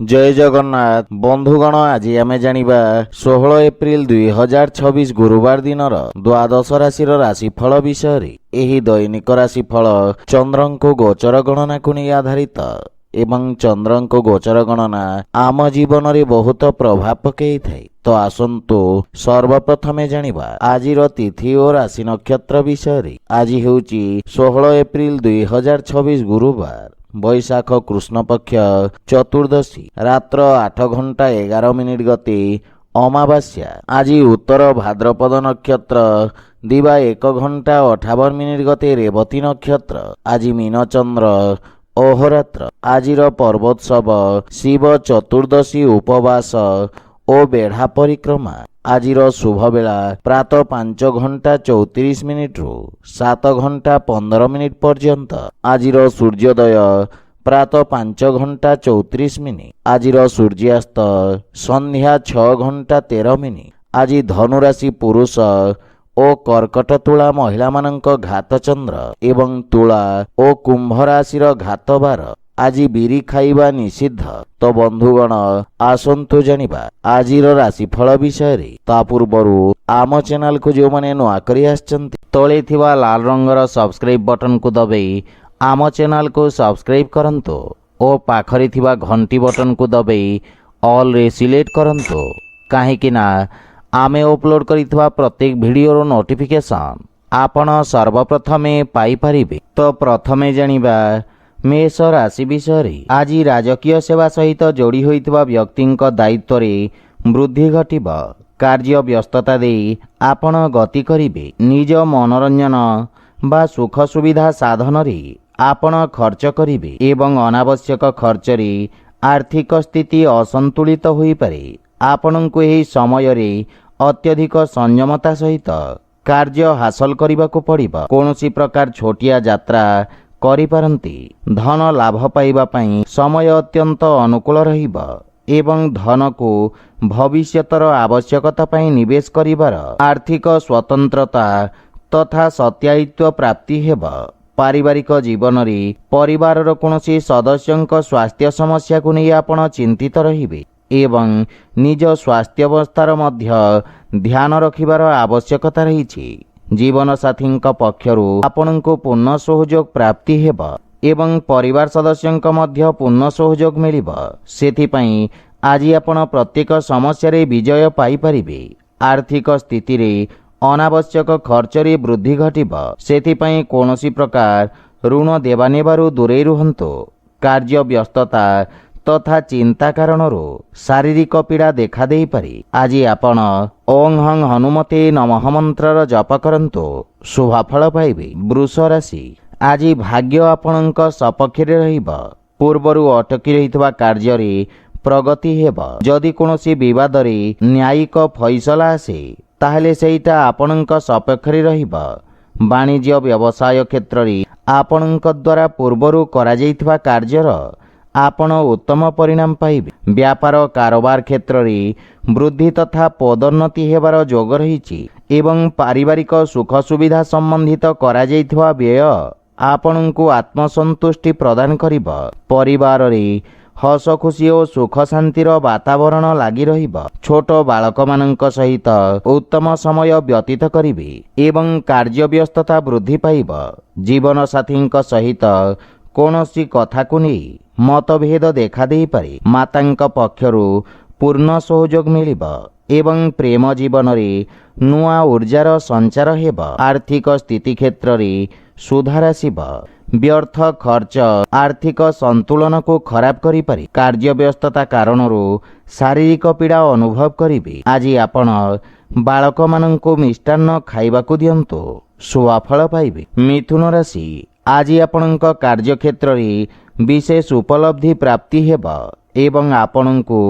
जय जगन्नाथ बंधुगण आज आमे जानिबा 16 एप्रिल 2026 गुरुवार दिनर द्वादश राशि राशिफल विषय। एही दैनिक राशिफल चंद्रंको गोचर गणना को नहीं आधारित एवं चंद्रंको गोचर गणना आम जीवन रे बहुत प्रभाव पकई थाए। तो आसंतु सर्वप्रथमे जानिबा आजिर तिथि और राशि नक्षत्र विषय। आज हेउची 16 एप्रिल 2026 गुरुवार बैशाख कृष्ण पक्ष चतुर्दशी रात्र 8:11 गते अमावास्या। आज उत्तर भाद्रपद नक्षत्र दिवा 1:58 गते रेवती नक्षत्र। आज मीन चंद्र अहोरात्र। आजिर पर्वोत्सव शिव चतुर्दशी उपवास और बेढ़ा परिक्रमा। आजिर शुभ बेला प्रातः 5:34 रु 7:15 पर्यंत। आजिर सूर्योदय प्रातः 5:34। आजिर सूर्यास्त संध्या 6:13। आज धनुराशि पुरुष और कर्कट तुला महिला मानक घात चंद्र एवं तुला और कुंभ राशि घात बार। आज बिरी खाइबा निषिद्ध। तो बंधुगण आसंतु जानिबा आजिर राशिफल विषय। ता पूर्वरु आम चैनल को जो माने नुआ करी आछंती तळे थिबा लाल रंगर सब्सक्राइब बटन को दबाई आम चैनल को सब्सक्राइब करंतो और पाखरे थिबा घंटी बटन को दबाई ऑल रे सिलेक्ट करंतो काहेकि ना आमे अपलोड करिथबा प्रत्येक वीडियो रो नोटिफिकेशन आपण सर्वप्रथमे पाई परिबे। तो प्रथमे जानिबा मेष राशि विषय। आज राजकीय सेवा सहित जोड़ी होइतबा व्यक्तिंक दायित्व रे वृद्धि घटिब। कार्य व्यस्तता दे आपण गति करिबे। निज मनोरंजन बा सुख सुविधा साधन रे आपण खर्च करिबे एवं अनावश्यक खर्च रे आर्थिक स्थिति असंतुलित होई पारे। आपणको एही समय रे अत्यधिक संयमता सहित कार्य हासिल करबाको पड़िबो। कोनोसी प्रकार छोटिया यात्रा करिपारंती। धन लाभ पाइबा पई समय अत्यंत अनुकूल रहिबो एवं धन को भविष्यतर आवश्यकता पई निवेश करिबार आर्थिक स्वतंत्रता तथा सत्यायित्व प्राप्ति हेब। पारिवारिक जीवन रे परिवार कोनोसी सदस्यंक स्वास्थ्य समस्या को नहीं आपण चिंतित रहिबे एवं निज स्वास्थ्य अवस्थार मध्य ध्यान रखिबार आवश्यकता रहिछि। जीवन साथी पक्षरु आपनको पूर्ण सहयोग प्राप्ति हेब एवं परिवार सदस्यंक मध्य पूर्ण सहयोग मिलिब। सेथिपई आज आपण प्रत्येक समस्या रे विजय पाई परिबे। आर्थिक स्थिति रे अनावश्यक खर्च रे वृद्धि घटिब। सेथिपई कोनोसी प्रकार ऋण देवा नेबारु दूरे रुहंतो। कार्य व्यस्तता तथा चिंता कारणरू शारीरिक पीड़ा देखा दे पारे। आज आपण ओं हं हनुमते नमः मंत्र जप करंतो शुभफल पाइबे। वृष राशि आज भाग्य आपणक सपक्ष रे रहिब। पूर्वरु अटकी रहितबा कार्य रे प्रगति हेब। जदि कोनोसी विवाद रे न्यायिक फैसला आसे ताहले सेइटा आपणक सपक्ष रे रहिब। वाणिज्य व्यवसाय क्षेत्र रे आपणक द्वारा पूर्वरु करा जाइतबा कार्यर आपण उत्तम परिणाम पाइबे। व्यापार कारोबार क्षेत्र रे वृद्धि तथा पदोन्नति हेबार जोग रहिछि एवं पारिवारिक सुख सुविधा संबंधित करा जाइतबा व्यय आपणको आत्मसंतुष्टि प्रदान करिब। परिवार रे हस खुशी और सुख शांतिर वातावरण लागि रहिब। छोट बालक मानक सहित उत्तम समय व्यतीत करिबे एवं कार्य व्यस्तता वृद्धि पाइब। जीवन साथींक सहित कोनोसी कथा को नहीं मतभेद देखा दे पारे। मातांक पक्षरु पूर्ण सहयोग मिलिब एवं प्रेम जीवन रे नुआ ऊर्जार संचार हेब। आर्थिक स्थिति क्षेत्र रे सुधार आसिब। व्यर्थ खर्च आर्थिक संतुलन को खराब करि पारे। कार्य व्यस्तता कारणरू शारीरिक पीड़ा अनुभव करिबे। आज आपण बालक माननको मिष्टान्न खाइबाकू दियंतो शुभफल पाइबे। मिथुन राशि आज आपणक कार्य क्षेत्र रे विशेष उपलब्धि प्राप्ति हेब एवं आपणको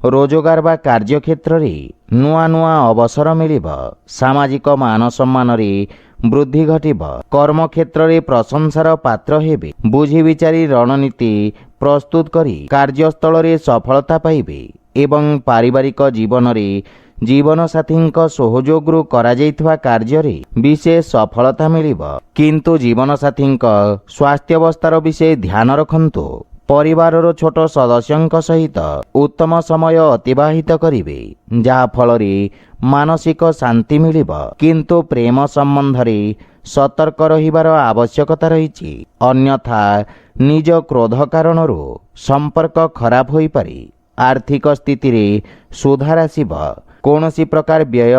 रोजगार बा कार्य क्षेत्र रे नुआ नुआ अवसर मिलिब। सामाजिक मान सम्मान रे वृद्धि घटिब। कर्म क्षेत्र रे प्रशंसार पात्र हेबे। बुझी विचारी रणनीति प्रस्तुत करी कार्यस्थल रे सफलता पाइबे एवं पारिवारिक जीवन रे जीवन साथींक सहयोगरु करा जाइतबा कार्य रे विशेष सफलता मिलिब। किंतु जीवन साथींक स्वास्थ्य अवस्थार विषय ध्यान रखंतु ପରିବାରର ଛୋଟ ସଦସ୍ୟଙ୍କ ସହିତ ଉତ୍ତମ ସମୟ ଅତିବାହିତ କରିବେ, ଯାହା ଫଳରେ ମାନସିକ ଶାନ୍ତି ମିଳିବ। କିନ୍ତୁ ପ୍ରେମ ସମ୍ବନ୍ଧରେ ସତର୍କ ରହିବାର ଆବଶ୍ୟକତା ରହିଛି, ଅନ୍ୟଥା ନିଜ କ୍ରୋଧ କାରଣରୁ ସମ୍ପର୍କ ଖରାପ ହୋଇପାରେ। ଆର୍ଥିକ ସ୍ଥିତିରେ ସୁଧାର ଆସିବ। କୌଣସି ପ୍ରକାର ବ୍ୟୟ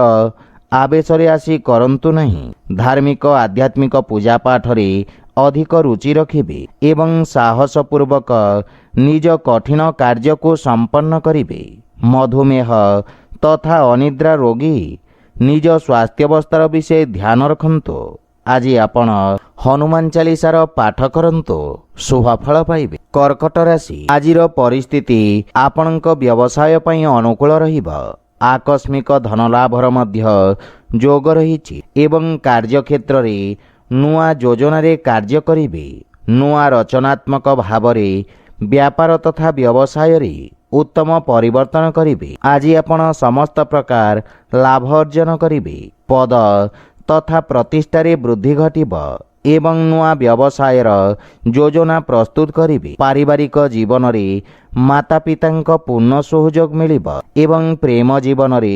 ଆବେଶରେ ଆସି କରନ୍ତୁ ନାହିଁ। ଧାର୍ମିକ ଆଧ୍ୟାତ୍ମିକ ପୂଜା ପାଠରେ ଅଧିକ ରୁଚି ରଖିବେ ଏବଂ ସାହସପୂର୍ବକ ନିଜ କଠିନ କାର୍ଯ୍ୟକୁ ସମ୍ପନ୍ନ କରିବେ। ମଧୁମେହ ତଥା ଅନିଦ୍ରା ରୋଗୀ ନିଜ ସ୍ୱାସ୍ଥ୍ୟାବସ୍ଥାର ବିଷୟ ଧ୍ୟାନ ରଖନ୍ତୁ। ଆଜି ଆପଣ ହନୁମାନ ଚାଳିଶାର ପାଠ କରନ୍ତୁ, ଶୁଭଫଳ ପାଇବେ। କର୍କଟ ରାଶି, ଆଜିର ପରିସ୍ଥିତି ଆପଣଙ୍କ ବ୍ୟବସାୟ ପାଇଁ ଅନୁକୂଳ ରହିବ। ଆକସ୍ମିକ ଧନଲାଭର ମଧ୍ୟ ଯୋଗ ରହିଛି ଏବଂ କାର୍ଯ୍ୟକ୍ଷେତ୍ରରେ ନୂଆ ଯୋଜନାରେ କାର୍ଯ୍ୟ କରିବେ। ନୂଆ ରଚନାତ୍ମକ ଭାବରେ ବ୍ୟାପାର ତଥା ବ୍ୟବସାୟରେ ଉତ୍ତମ ପରିବର୍ତ୍ତନ କରିବେ। ଆଜି ଆପଣ ସମସ୍ତ ପ୍ରକାର ଲାଭ ଅର୍ଜନ କରିବେ। ପଦ ତଥା ପ୍ରତିଷ୍ଠାରେ ବୃଦ୍ଧି ଘଟିବ ଏବଂ ନୂଆ ବ୍ୟବସାୟର ଯୋଜନା ପ୍ରସ୍ତୁତ କରିବେ। ପାରିବାରିକ ଜୀବନରେ ମାତାପିତାଙ୍କ ପୂର୍ଣ୍ଣ ସହଯୋଗ ମିଳିବ ଏବଂ ପ୍ରେମ ଜୀବନରେ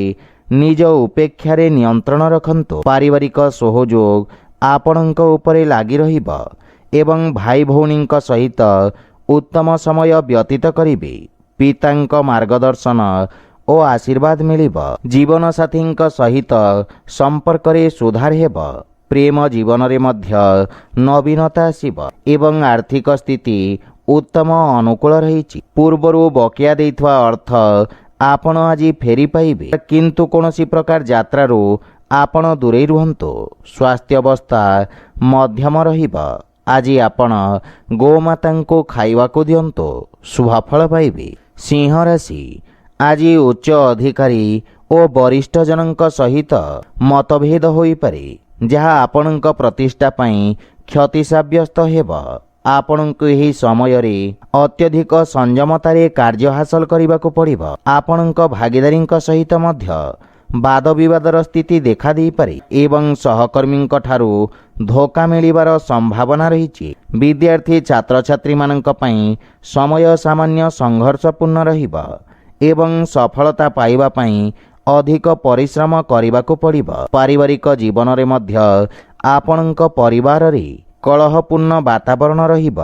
ନିଜ ଉପେକ୍ଷାରେ ନିୟନ୍ତ୍ରଣ ରଖନ୍ତୁ। ପାରିବାରିକ ସହଯୋଗ ଆପଣଙ୍କ ଉପରେ ଲାଗି ରହିବ ଏବଂ ଭାଇ ଭଉଣୀଙ୍କ ସହିତ ଉତ୍ତମ ସମୟ ବ୍ୟତୀତ କରିବେ। ପିତାଙ୍କ ମାର୍ଗଦର୍ଶନ ଓ ଆଶୀର୍ବାଦ ମିଳିବ। ଜୀବନସାଥୀଙ୍କ ସହିତ ସମ୍ପର୍କରେ ସୁଧାର ହେବ। ପ୍ରେମ ଜୀବନରେ ମଧ୍ୟ ନବୀନତା ଆସିବ ଏବଂ ଆର୍ଥିକ ସ୍ଥିତି ଉତ୍ତମ ଅନୁକୂଳ ରହିଛି। ପୂର୍ବରୁ ବକେୟା ଦେଇଥିବା ଅର୍ଥ ଆପଣ ଆଜି ଫେରି ପାଇବେ, କିନ୍ତୁ କୌଣସି ପ୍ରକାର ଯାତ୍ରାରୁ ଆପଣ ଦୂରେଇ ରୁହନ୍ତୁ। ସ୍ୱାସ୍ଥ୍ୟାବସ୍ଥା ମଧ୍ୟମ ରହିବ। ଆଜି ଆପଣ ଗୋମାତାଙ୍କୁ ଖାଇବାକୁ ଦିଅନ୍ତୁ, ଶୁଭଫଳ ପାଇବେ। ସିଂହ ରାଶି, ଆଜି ଉଚ୍ଚ ଅଧିକାରୀ ଓ ବରିଷ୍ଠ ଜଣଙ୍କ ସହିତ ମତଭେଦ ହୋଇପାରେ, ଯାହା ଆପଣଙ୍କ ପ୍ରତିଷ୍ଠା ପାଇଁ କ୍ଷତି ସାବ୍ୟସ୍ତ ହେବ। ଆପଣଙ୍କୁ ଏହି ସମୟରେ ଅତ୍ୟଧିକ ସଂଯମତାରେ କାର୍ଯ୍ୟ ହାସଲ କରିବାକୁ ପଡ଼ିବ। ଆପଣଙ୍କ ଭାଗିଦାରୀଙ୍କ ସହିତ ମଧ୍ୟ ବାଦ ବିବାଦର ସ୍ଥିତି ଦେଖା ଦେଇପାରେ ଏବଂ ସହକର୍ମୀଙ୍କ ଠାରୁ ଧୋକା ମିଳିବାର ସମ୍ଭାବନା ରହିଛି। ବିଦ୍ୟାର୍ଥୀ ଛାତ୍ରଛାତ୍ରୀମାନଙ୍କ ପାଇଁ ସମୟ ସାମାନ୍ୟ ସଂଘର୍ଷପୂର୍ଣ୍ଣ ରହିବ ଏବଂ ସଫଳତା ପାଇବା ପାଇଁ ଅଧିକ ପରିଶ୍ରମ କରିବାକୁ ପଡ଼ିବ। ପାରିବାରିକ ଜୀବନରେ ମଧ୍ୟ ଆପଣଙ୍କ ପରିବାରରେ କଳହପୂର୍ଣ୍ଣ ବାତାବରଣ ରହିବ,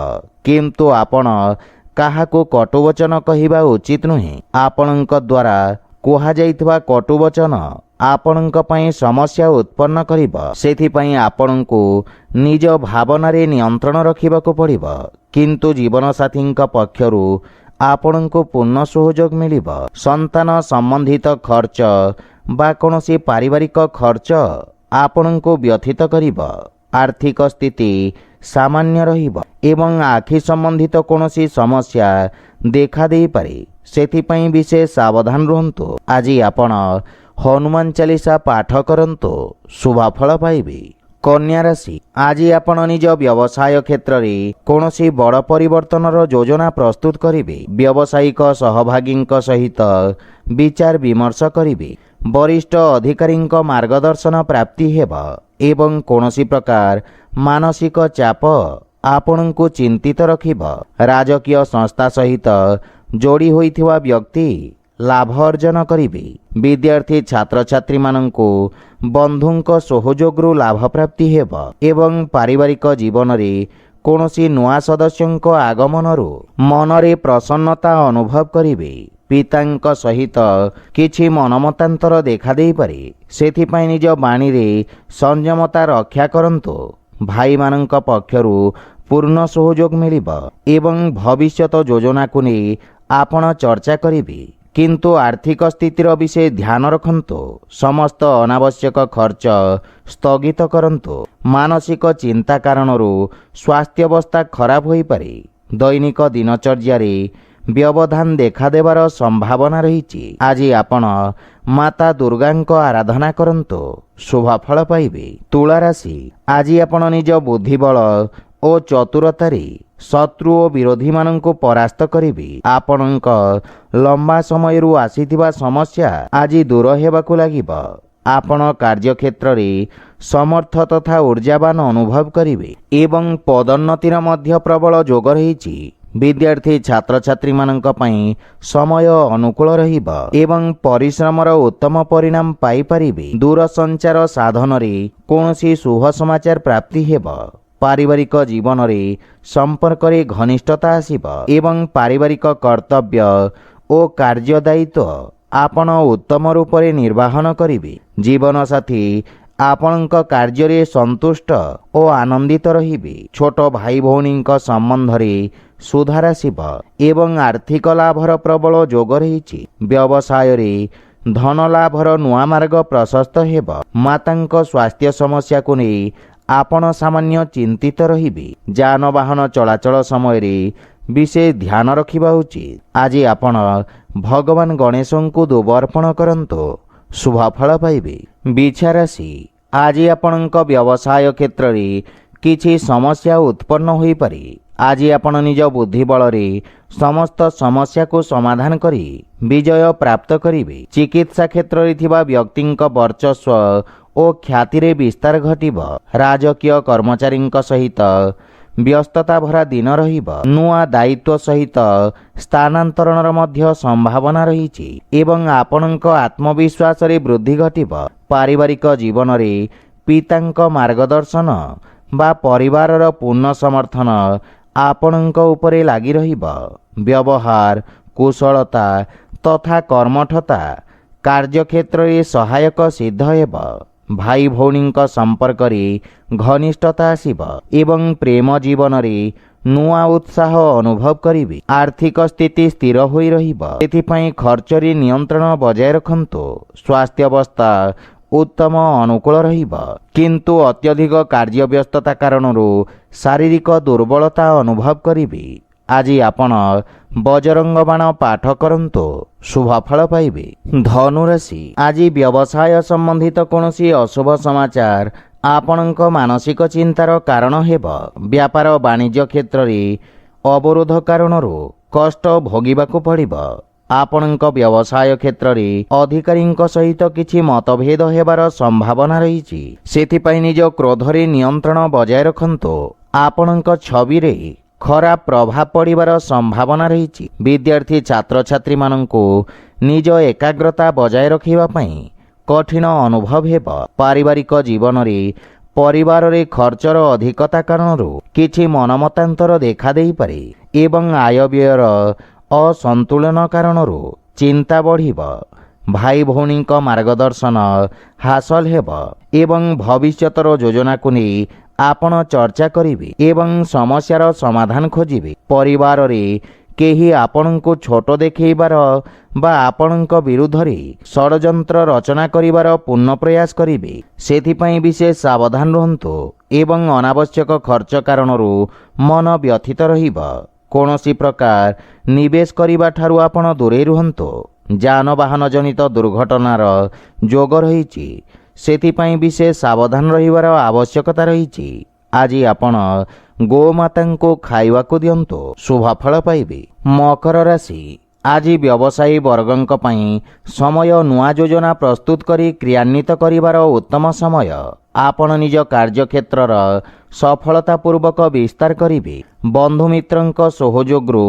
କିନ୍ତୁ ଆପଣ କାହାକୁ କଟୁବଚନ କହିବା ଉଚିତ ନୁହେଁ। ଆପଣଙ୍କ ଦ୍ୱାରା କୁହାଯାଇଥିବା କଟୁବଚନ ଆପଣଙ୍କ ପାଇଁ ସମସ୍ୟା ଉତ୍ପନ୍ନ କରିବ। ସେଥିପାଇଁ ଆପଣଙ୍କୁ ନିଜ ଭାବନାରେ ନିୟନ୍ତ୍ରଣ ରଖିବାକୁ ପଡ଼ିବ, କିନ୍ତୁ ଜୀବନସାଥୀଙ୍କ ପକ୍ଷରୁ ଆପଣଙ୍କୁ ପୂର୍ଣ୍ଣ ସହଯୋଗ ମିଳିବ। ସନ୍ତାନ ସମ୍ବନ୍ଧିତ ଖର୍ଚ୍ଚ ବା କୌଣସି ପାରିବାରିକ ଖର୍ଚ୍ଚ ଆପଣଙ୍କୁ ବ୍ୟଥିତ କରିବ। ଆର୍ଥିକ ସ୍ଥିତି ସାମାନ୍ୟ ରହିବ ଏବଂ ଆଖି ସମ୍ବନ୍ଧିତ କୌଣସି ସମସ୍ୟା ଦେଖା ଦେଇପାରେ, ସେଥିପାଇଁ ବିଶେଷ ସାବଧାନ ରୁହନ୍ତୁ। ଆଜି ଆପଣ ହନୁମାନ ଚାଳିଶା ପାଠ କରନ୍ତୁ, ଶୁଭଫଳ ପାଇବେ। କନ୍ୟା ରାଶି, ଆଜି ଆପଣ ନିଜ ବ୍ୟବସାୟ କ୍ଷେତ୍ରରେ କୌଣସି ବଡ଼ ପରିବର୍ତ୍ତନର ଯୋଜନା ପ୍ରସ୍ତୁତ କରିବେ। ବ୍ୟବସାୟିକ ସହଭାଗୀଙ୍କ ସହିତ ବିଚାର ବିମର୍ଶ କରିବେ। ବରିଷ୍ଠ ଅଧିକାରୀଙ୍କ ମାର୍ଗଦର୍ଶନ ପ୍ରାପ୍ତି ହେବ ଏବଂ କୌଣସି ପ୍ରକାର ମାନସିକ ଚାପ ଆପଣଙ୍କୁ ଚିନ୍ତିତ ରଖିବ। ରାଜକୀୟ ସଂସ୍ଥା ସହିତ ଯୋଡ଼ି ହୋଇଥିବା ବ୍ୟକ୍ତି ଲାଭ ଅର୍ଜନ କରିବେ। ବିଦ୍ୟାର୍ଥୀ ଛାତ୍ରଛାତ୍ରୀମାନଙ୍କୁ ବନ୍ଧୁଙ୍କ ସହଯୋଗରୁ ଲାଭ ପ୍ରାପ୍ତି ହେବ ଏବଂ ପାରିବାରିକ ଜୀବନରେ କୌଣସି ନୂଆ ସଦସ୍ୟଙ୍କ ଆଗମନରୁ ମନରେ ପ୍ରସନ୍ନତା ଅନୁଭବ କରିବେ। ପିତାଙ୍କ ସହିତ କିଛି ମନମତାନ୍ତର ଦେଖାଦେଇପାରେ, ସେଥିପାଇଁ ନିଜ ବାଣୀରେ ସଂଯମତା ରକ୍ଷା କରନ୍ତୁ। ଭାଇମାନଙ୍କ ପକ୍ଷରୁ ପୂର୍ଣ୍ଣ ସହଯୋଗ ମିଳିବ ଏବଂ ଭବିଷ୍ୟତ ଯୋଜନାକୁ ନେଇ ଆପଣ ଚର୍ଚ୍ଚା କରିବେ, କିନ୍ତୁ ଆର୍ଥିକ ସ୍ଥିତିର ବିଷୟ ଧ୍ୟାନ ରଖନ୍ତୁ। ସମସ୍ତ ଅନାବଶ୍ୟକ ଖର୍ଚ୍ଚ ସ୍ଥଗିତ କରନ୍ତୁ। ମାନସିକ ଚିନ୍ତା କାରଣରୁ ସ୍ୱାସ୍ଥ୍ୟାବସ୍ଥା ଖରାପ ହୋଇପାରେ। ଦୈନିକ ଦିନଚର୍ଯ୍ୟାରେ ବ୍ୟବଧାନ ଦେଖାଦେବାର ସମ୍ଭାବନା ରହିଛି। ଆଜି ଆପଣ ମାତା ଦୁର୍ଗାଙ୍କ ଆରାଧନା କରନ୍ତୁ, ଶୁଭଫଳ ପାଇବେ। ତୁଳା ରାଶି, ଆଜି ଆପଣ ନିଜ ବୁଦ୍ଧିବଳ ଓ ଚତୁରତାରେ ଶତ୍ରୁ ଓ ବିରୋଧୀମାନଙ୍କୁ ପରାସ୍ତ କରିବେ। ଆପଣଙ୍କ ଲମ୍ବା ସମୟରୁ ଆସିଥିବା ସମସ୍ୟା ଆଜି ଦୂର ହେବାକୁ ଲାଗିବ। ଆପଣ କାର୍ଯ୍ୟକ୍ଷେତ୍ରରେ ସମର୍ଥ ତଥା ଊର୍ଜାବାନ ଅନୁଭବ କରିବେ ଏବଂ ପଦୋନ୍ନତିର ମଧ୍ୟ ପ୍ରବଳ ଯୋଗ ରହିଛି। विद्यार्थी छात्र छात्री मानक पई समय अनुकूल रहिब एवं परिश्रमर उत्तम परिणाम पाई परिबे। दूरसंचार साधन रे कोनोसी शुभ समाचार प्राप्ति हेब। पारिवारिक जीवन रे संपर्क रे घनिष्ठता आसीब एवं पारिवारिक कर्तव्य ओ कार्य दायित्व आपण उत्तम रूप रे निर्वाहन करिवे। जीवन साथी आपणक कार्य रे संतुष्ट ओ आनंदित रहिबे। छोट भाई भौणी संबंध रे सुधार आसीब एवं आर्थिक लाभर प्रबल जोग रहिछि। व्यवसाय रे धन लाभर नुआ मार्ग प्रशस्त हेब। मातांक स्वास्थ्य समस्या को नहीं आपण सामान्य चिंतित रहिबे। जानवाहन चलाचल समय रे विशेष ध्यान रखिबा उचित। आज आपण भगवान गणेश को दुब अर्पण करंतु शुभ फल पाइबे। बिछा राशि आज आपणक व्यवसाय क्षेत्र रे किछि समस्या उत्पन्न होई पारे। आज आपण निज बुद्धि बल रे समस्त समस्या को समाधान करी विजय प्राप्त करिवे। चिकित्सा क्षेत्र रे थिबा व्यक्तिंक वर्चस्व ओ ख्याति रे विस्तार घटिब। राजकीय कर्मचारींक सहित व्यस्तता भरा दिन रहिब। नुआ दायित्व सहित स्थानांतरणर मध्य संभावना रहिछि एवं आपणक आत्मविश्वास रे वृद्धि घटिब। पारिवारिक जीवन रे पितांक मार्गदर्शन बा परिवारर पूर्ण समर्थन आपणक उपरे लागि रहिब। व्यवहार कुशलता तथा कर्मठता कार्यक्षेत्र रे सहायक सिद्ध हेब। भाई भौणींक संपर्क रे घनिष्ठता आसीब एवं प्रेम जीवन रे नुआ उत्साह अनुभव करिवे। आर्थिक स्थिति स्थिर होई रहिब। एथिपई खर्च रे नियंत्रण बजाय रखंतु। स्वास्थ्य अवस्था उत्तम अनुकूल रहिब किंतु अत्यधिक कार्य व्यस्तता कारणरू शारीरिक दुर्बलता अनुभव करिवे। आज आपण बजरंग बाण पाठ करंतु शुभ फल पाइबे। धनुराशि आज व्यवसाय संबंधित कोनोसी अशुभ समाचार आपणक मानसिक चिंतार कारण हेब। व्यापार वाणिज्य क्षेत्र रे अवरोध कारणरू कष्ट भोगिबाकू पड़िब। आपणक व्यवसाय क्षेत्र रे अधिकारींक सहित किछि मतभेद हेबार संभावना रहिछि। सेथिपई निज क्रोध रे नियंत्रण बजाय रखंतु। आपणक छवि रे खराब प्रभाव पड़िबार संभावना रहिछि। विद्यार्थी छात्र छात्री माननकु निज एकाग्रता बजाय रखिबा पई कठिन अनुभव हेब। पारिवारिक जीवन रे परिवार रे खर्चर अधिकता कारणरू किछि मनमतांतर देखा देई पारे एवं आय व्ययर असंतुलन कारणरू चिंता बढ़िब। भाई भौणींक मार्गदर्शन हासिल हेब एवं भविष्यतर योजना को नहीं आपण चर्चा करिवे एवं समस्यार समाधान खोजिवे। परिवार रे केही आपणको छोट देखैबार बा आपणक विरुद्ध रे षडयंत्र रचना करिबार पूर्ण प्रयास करिवे। सेथिपई विशेष सावधान रहंतु एवं अनावश्यक खर्च कारणरू मन व्यथित रहिब। कोनोसी प्रकार निवेश करिबा ठारू आपण दूरे रुहंतु। जानवाहन जनित दुर्घटनार जोग रहिछि। सेथिपई विशेष सावधान रहिबार आवश्यकता रहिछि। आज आपण गोमाता को खाइबाकू दियंतु शुभ फल पाइबे। मकर राशि आज व्यवसायी वर्गंक पई समय नुआ योजना प्रस्तुत करी क्रियान्वित करिबार उत्तम समय। आपण निज कार्यक्षेत्रर सफलता पूर्वक विस्तार करिवे। बंधु मित्रंक सहयोगरू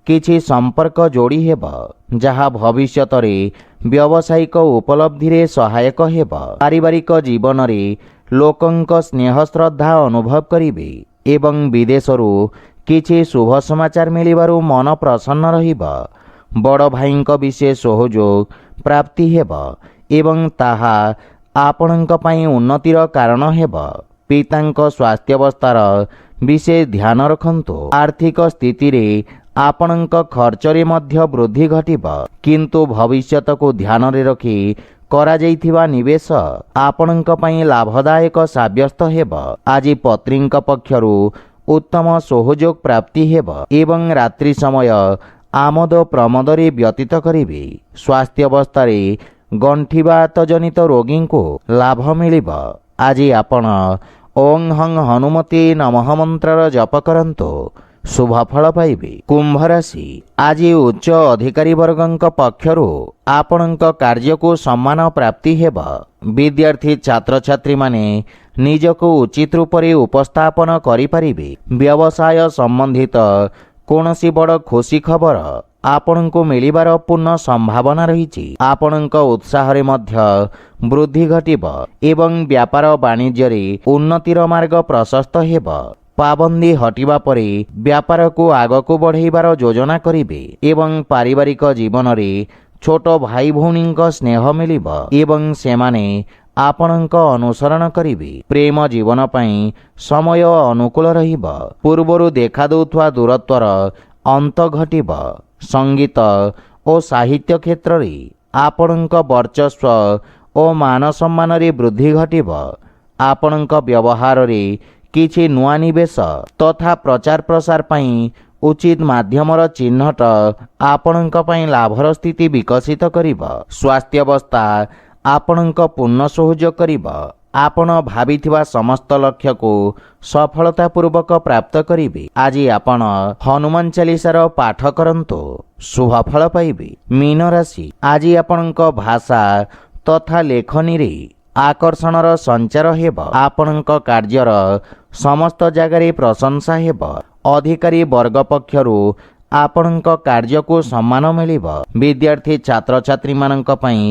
किछि संपर्क जोड़ी हेब जहा भविष्यत रे व्यावसायिक उपलब्धि रे सहायक हेब। पारिवारिक जीवन रे लोकंक स्नेह श्रद्धा अनुभव करिवे एवं विदेशरू किछि शुभ समाचार मिलिबारु मन प्रसन्न रहिब। बड़ भाईंक विशेष सहयोग प्राप्ति हेब एवं ताहा आपणंक पई उन्नतिर कारण हेब। पितांक स्वास्थ्य अवस्थार विशेष ध्यान रखंतु। आर्थिक स्थिति रे आपणंक खर्च रे मध्य वृद्धि घटिब किंतु भविष्यत को ध्यान रे रखी करा जाइथिबा निवेश आपणंक पई लाभदायक साब्यस्त हेब। आज पत्रींक पक्षरु उत्तम सहयोग प्राप्ति हेब एवं रात्रि समय आमोद प्रमोद रे व्यतीत करिवे। स्वास्थ्य अवस्था रे गंठीबात जनित रोगी को लाभ मिलिब। आज आपण ओं हं हनुमते नमः मंत्र जप करंतु शुभ फल पाइबे। कुंभ राशि आज उच्च अधिकारी वर्गंक पक्षरु आपणंक कार्य को सम्मान प्राप्ति हेब। विद्यार्थी छात्र छात्री माने निजको उचित रूप रे उपस्थापन करि परिबे। व्यवसाय संबंधित କୌଣସି ବଡ଼ ଖୁସି ଖବର ଆପଣଙ୍କୁ ମିଳିବାର ପୂର୍ଣ୍ଣ ସମ୍ଭାବନା ରହିଛି। ଆପଣଙ୍କ ଉତ୍ସାହରେ ମଧ୍ୟ ବୃଦ୍ଧି ଘଟିବ ଏବଂ ବ୍ୟାପାର ବାଣିଜ୍ୟରେ ଉନ୍ନତିର ମାର୍ଗ ପ୍ରଶସ୍ତ ହେବ। ପାବନ୍ଦୀ ହଟିବା ପରେ ବ୍ୟାପାରକୁ ଆଗକୁ ବଢ଼ାଇବାର ଯୋଜନା କରିବେ ଏବଂ ପାରିବାରିକ ଜୀବନରେ ଛୋଟ ଭାଇ ଭଉଣୀଙ୍କ ସ୍ନେହ ମିଳିବ ଏବଂ ସେମାନେ ଆପଣଙ୍କ ଅନୁସରଣ କରିବେ। ପ୍ରେମ ଜୀବନ ପାଇଁ ସମୟ ଅନୁକୂଳ ରହିବ। ପୂର୍ବରୁ ଦେଖାଦେଉଥିବା ଦୂରତ୍ୱର ଅନ୍ତ ଘଟିବ। ସଙ୍ଗୀତ ଓ ସାହିତ୍ୟ କ୍ଷେତ୍ରରେ ଆପଣଙ୍କ ବର୍ଚସ୍ୱ ଓ ମାନ ସମ୍ମାନରେ ବୃଦ୍ଧି ଘଟିବ। ଆପଣଙ୍କ ବ୍ୟବହାରରେ କିଛି ନୂଆ ନିବେଶ ତଥା ପ୍ରଚାର ପ୍ରସାର ପାଇଁ ଉଚିତ ମାଧ୍ୟମର ଚିହ୍ନଟ ଆପଣଙ୍କ ପାଇଁ ଲାଭର ସ୍ଥିତି ବିକଶିତ କରିବ। ସ୍ୱାସ୍ଥ୍ୟାବସ୍ଥା ଆପଣଙ୍କ ପୂର୍ଣ୍ଣ ସହଯୋଗ କରିବ। ଆପଣ ଭାବିଥିବା ସମସ୍ତ ଲକ୍ଷ୍ୟକୁ ସଫଳତାପୂର୍ବକ ପ୍ରାପ୍ତ କରିବେ। ଆଜି ଆପଣ ହନୁମାନ ଚାଳିଶାର ପାଠ କରନ୍ତୁ, ଶୁଭ ଫଳ ପାଇବେ। ମୀନ ରାଶି, ଆଜି ଆପଣଙ୍କ ଭାଷା ତଥା ଲେଖନୀରେ ଆକର୍ଷଣର ସଞ୍ଚାର ହେବ। ଆପଣଙ୍କ କାର୍ଯ୍ୟର ସମସ୍ତ ଜାଗାରେ ପ୍ରଶଂସା ହେବ। ଅଧିକାରୀ ବର୍ଗ ପକ୍ଷରୁ ଆପଣଙ୍କ କାର୍ଯ୍ୟକୁ ସମ୍ମାନ ମିଳିବ। ବିଦ୍ୟାର୍ଥୀ ଛାତ୍ରଛାତ୍ରୀମାନଙ୍କ ପାଇଁ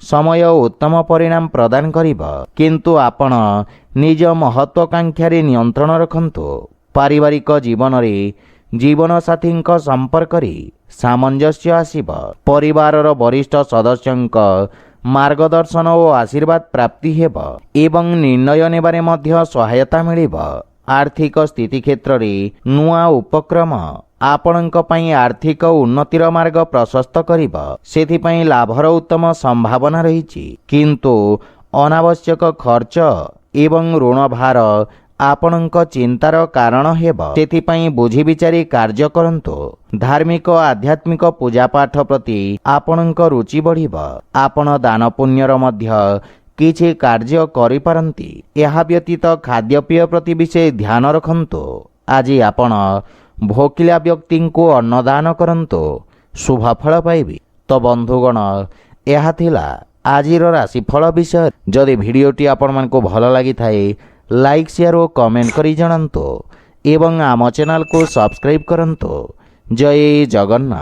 ସମୟ ଉତ୍ତମ ପରିଣାମ ପ୍ରଦାନ କରିବ, କିନ୍ତୁ ଆପଣ ନିଜ ମହତ୍ୱାକାଂକ୍ଷାରେ ନିୟନ୍ତ୍ରଣ ରଖନ୍ତୁ। ପାରିବାରିକ ଜୀବନରେ ଜୀବନସାଥୀଙ୍କ ସମ୍ପର୍କରେ ସାମଞ୍ଜସ୍ୟ ଆସିବ। ପରିବାରର ବରିଷ୍ଠ ସଦସ୍ୟଙ୍କ ମାର୍ଗଦର୍ଶନ ଓ ଆଶୀର୍ବାଦ ପ୍ରାପ୍ତି ହେବ ଏବଂ ନିର୍ଣ୍ଣୟ ନେବାରେ ମଧ୍ୟ ସହାୟତା ମିଳିବ। ଆର୍ଥିକ ସ୍ଥିତି କ୍ଷେତ୍ରରେ ନୂଆ ଉପକ୍ରମ ଆପଣଙ୍କ ପାଇଁ ଆର୍ଥିକ ଉନ୍ନତିର ମାର୍ଗ ପ୍ରଶସ୍ତ କରିବ। ସେଥିପାଇଁ ଲାଭର ଉତ୍ତମ ସମ୍ଭାବନା ରହିଛି, କିନ୍ତୁ ଅନାବଶ୍ୟକ ଖର୍ଚ୍ଚ ଏବଂ ଋଣ ଭାର ଆପଣଙ୍କ ଚିନ୍ତାର କାରଣ ହେବ। ସେଥିପାଇଁ ବୁଝି ବିଚାରି କାର୍ଯ୍ୟ କରନ୍ତୁ। ଧାର୍ମିକ ଆଧ୍ୟାତ୍ମିକ ପୂଜାପାଠ ପ୍ରତି ଆପଣଙ୍କ ରୁଚି ବଢ଼ିବ। ଆପଣ ଦାନ ପୁଣ୍ୟର ମଧ୍ୟ କିଛି କାର୍ଯ୍ୟ କରିପାରନ୍ତି। ଏହା ବ୍ୟତୀତ ଖାଦ୍ୟପେୟ ପ୍ରତି ବିଶେଷ ଧ୍ୟାନ ରଖନ୍ତୁ। ଆଜି ଆପଣ ଭୋକିଲା ବ୍ୟକ୍ତିଙ୍କୁ ଅନ୍ନଦାନ କରନ୍ତୁ, ଶୁଭ ଫଳ ପାଇବେ। ତ ବନ୍ଧୁଗଣ, ଏହା ଥିଲା ଆଜିର ରାଶିଫଳ ବିଷୟ। ଯଦି ଭିଡ଼ିଓଟି ଆପଣମାନଙ୍କୁ ଭଲ ଲାଗିଥାଏ, ଲାଇକ୍ ସେୟାର ଓ କମେଣ୍ଟ କରି ଜଣାନ୍ତୁ ଏବଂ ଆମ ଚ୍ୟାନେଲକୁ ସବସ୍କ୍ରାଇବ୍ କରନ୍ତୁ। ଜୟ ଜଗନ୍ନାଥ।